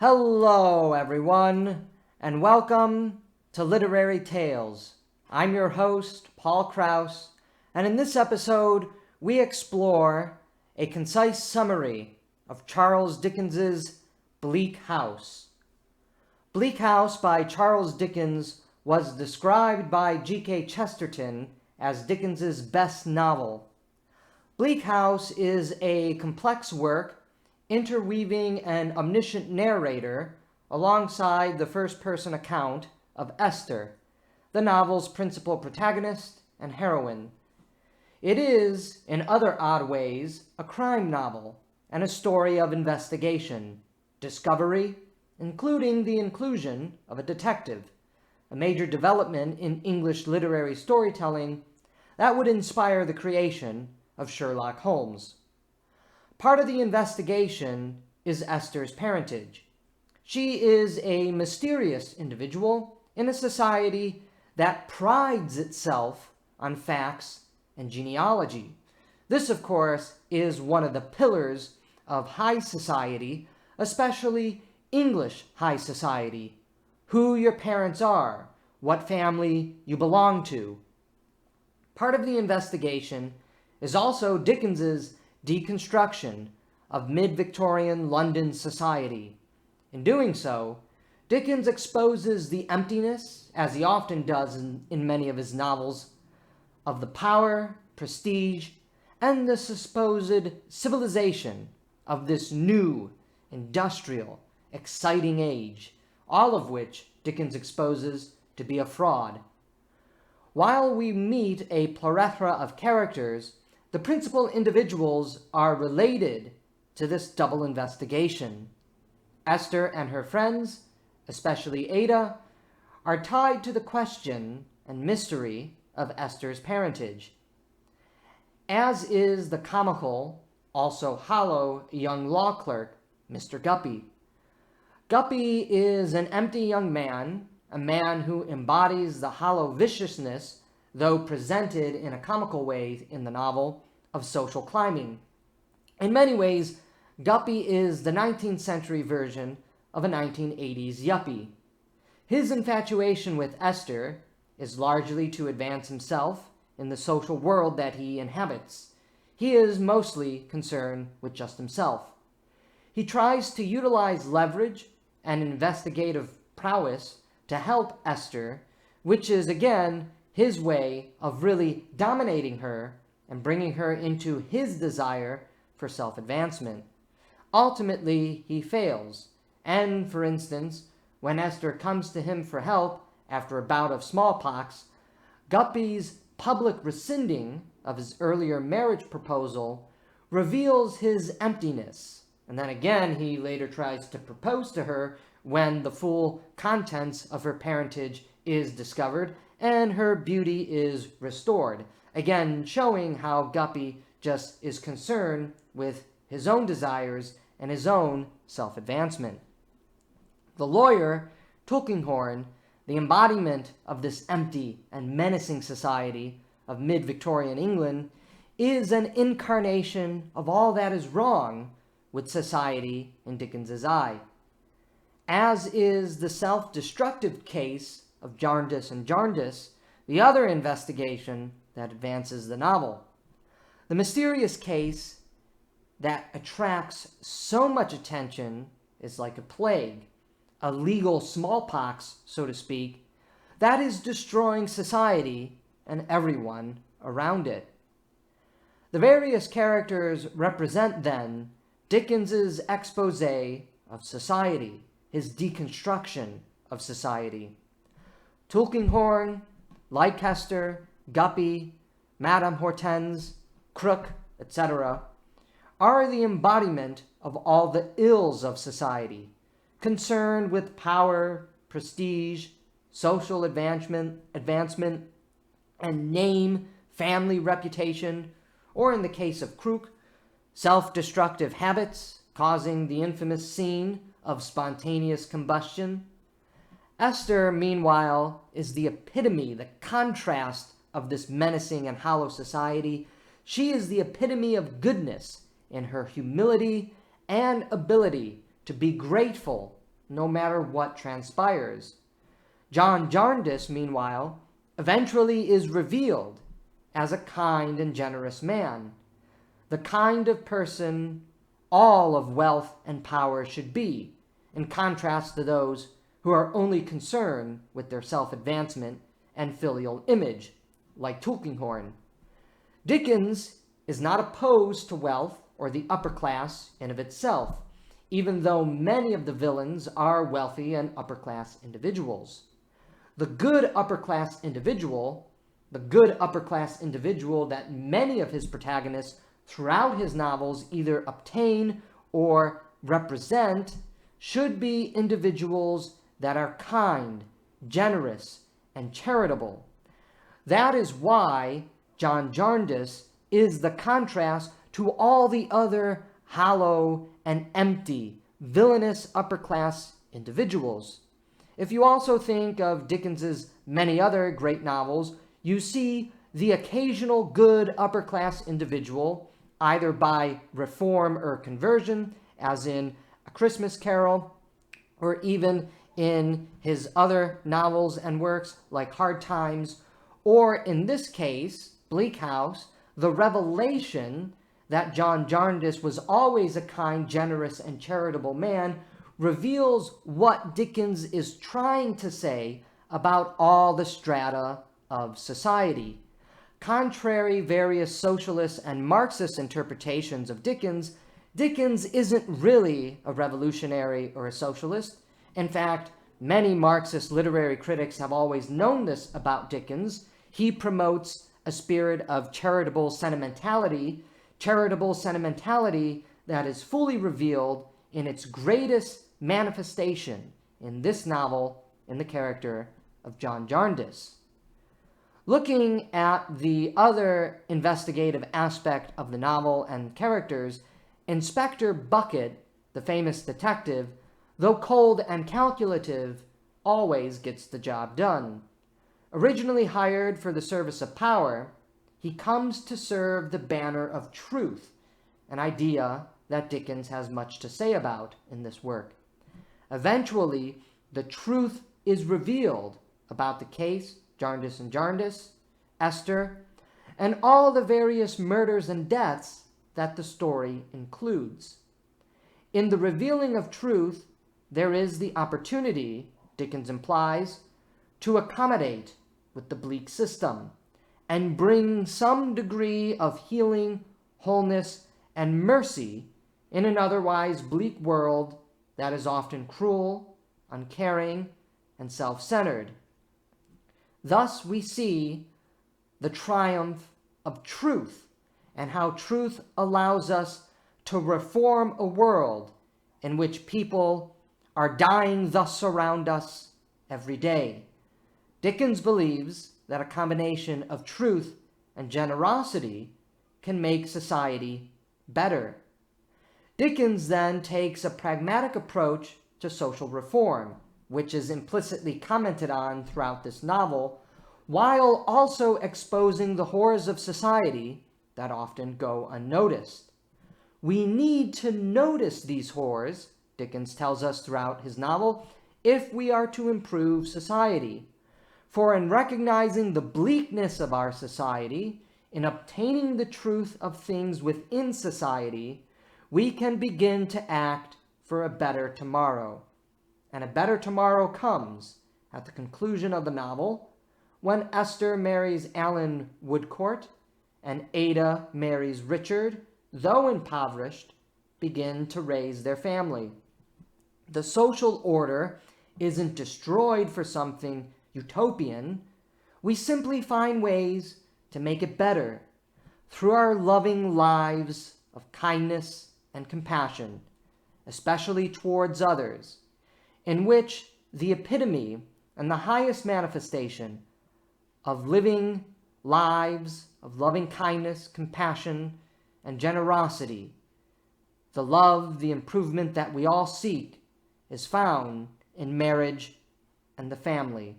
Hello, everyone, and welcome to Literary Tales. I'm your host, Paul Krause, and in this episode, we explore a concise summary of Charles Dickens's Bleak House. Bleak House by Charles Dickens was described by G.K. Chesterton as Dickens's best novel. Bleak House is a complex work interweaving an omniscient narrator alongside the first-person account of Esther, the novel's principal protagonist and heroine. It is, in other odd ways, a crime novel and a story of investigation, discovery, including the inclusion of a detective, a major development in English literary storytelling that would inspire the creation of Sherlock Holmes. Part of the investigation is Esther's parentage. She is a mysterious individual in a society that prides itself on facts and genealogy. This, of course, is one of the pillars of high society, especially English high society. Who your parents are, what family you belong to. Part of the investigation is also Dickens's deconstruction of mid-Victorian London society. In doing so, Dickens exposes the emptiness, as he often does in many of his novels, of the power, prestige, and the supposed civilization of this new, industrial, exciting age, all of which Dickens exposes to be a fraud. While we meet a plethora of characters, the principal individuals are related to this double investigation. Esther and her friends, especially Ada, are tied to the question and mystery of Esther's parentage, as is the comical, also hollow, young law clerk, Mr. Guppy. Guppy is an empty young man, a man who embodies the hollow viciousness, though presented in a comical way in the novel, of social climbing. In many ways, Guppy is the 19th century version of a 1980s yuppie. His infatuation with Esther is largely to advance himself in the social world that he inhabits. He is mostly concerned with just himself. He tries to utilize leverage and investigative prowess to help Esther, which is, again, his way of really dominating her and bringing her into his desire for self-advancement. Ultimately, he fails, and, for instance, when Esther comes to him for help after a bout of smallpox, Guppy's public rescinding of his earlier marriage proposal reveals his emptiness, and then again he later tries to propose to her when the full contents of her parentage is discovered and her beauty is restored. Again, showing how Guppy just is concerned with his own desires and his own self-advancement. The lawyer, Tulkinghorn, the embodiment of this empty and menacing society of mid-Victorian England, is an incarnation of all that is wrong with society in Dickens's eye. As is the self-destructive case of Jarndyce and Jarndyce, the other investigation that advances the novel. The mysterious case that attracts so much attention is like a plague, a legal smallpox, so to speak, that is destroying society and everyone around it. The various characters represent, then, Dickens's expose of society, his deconstruction of society. Tulkinghorn, Leicester, Guppy, Madame Hortense, Crook, etc., are the embodiment of all the ills of society, concerned with power, prestige, social advancement, and name, family reputation, or in the case of Crook, self-destructive habits causing the infamous scene of spontaneous combustion. Esther, meanwhile, is the epitome, the contrast of this menacing and hollow society. She is the epitome of goodness in her humility and ability to be grateful no matter what transpires. John Jarndyce, meanwhile, eventually is revealed as a kind and generous man, the kind of person all of wealth and power should be, in contrast to those who are only concerned with their self-advancement and filial image, like Tulkinghorn. Dickens is not opposed to wealth or the upper class in of itself, even though many of the villains are wealthy and upper class individuals. The good upper class individual that many of his protagonists throughout his novels either obtain or represent, should be individuals that are kind, generous, and charitable. That is why John Jarndyce is the contrast to all the other hollow and empty, villainous upper-class individuals. If you also think of Dickens's many other great novels, you see the occasional good upper-class individual, either by reform or conversion, as in A Christmas Carol, or even in his other novels and works like Hard Times, or in this case, Bleak House, the revelation that John Jarndyce was always a kind, generous, and charitable man reveals what Dickens is trying to say about all the strata of society. Contrary various socialist and Marxist interpretations of Dickens, Dickens isn't really a revolutionary or a socialist. In fact, many Marxist literary critics have always known this about Dickens. He promotes a spirit of charitable sentimentality that is fully revealed in its greatest manifestation in this novel in the character of John Jarndyce. Looking at the other investigative aspect of the novel and characters, Inspector Bucket, the famous detective, though cold and calculative, always gets the job done. Originally hired for the service of power, he comes to serve the banner of truth, an idea that Dickens has much to say about in this work. Eventually, the truth is revealed about the case, Jarndyce and Jarndyce, Esther, and all the various murders and deaths that the story includes. In the revealing of truth, there is the opportunity, Dickens implies, to accommodate with the bleak system and bring some degree of healing, wholeness, and mercy in an otherwise bleak world that is often cruel, uncaring, and self-centered. Thus we see the triumph of truth and how truth allows us to reform a world in which people are dying thus around us every day. Dickens believes that a combination of truth and generosity can make society better. Dickens then takes a pragmatic approach to social reform, which is implicitly commented on throughout this novel, while also exposing the horrors of society that often go unnoticed. We need to notice these horrors, Dickens tells us throughout his novel, if we are to improve society. For in recognizing the bleakness of our society, in obtaining the truth of things within society, we can begin to act for a better tomorrow. And a better tomorrow comes at the conclusion of the novel, when Esther marries Alan Woodcourt and Ada marries Richard, though impoverished, begin to raise their family. The social order isn't destroyed for something utopian. We simply find ways to make it better through our loving lives of kindness and compassion, especially towards others, in which the epitome and the highest manifestation of living lives of loving kindness, compassion, and generosity, the love, the improvement that we all seek, is found in marriage and the family.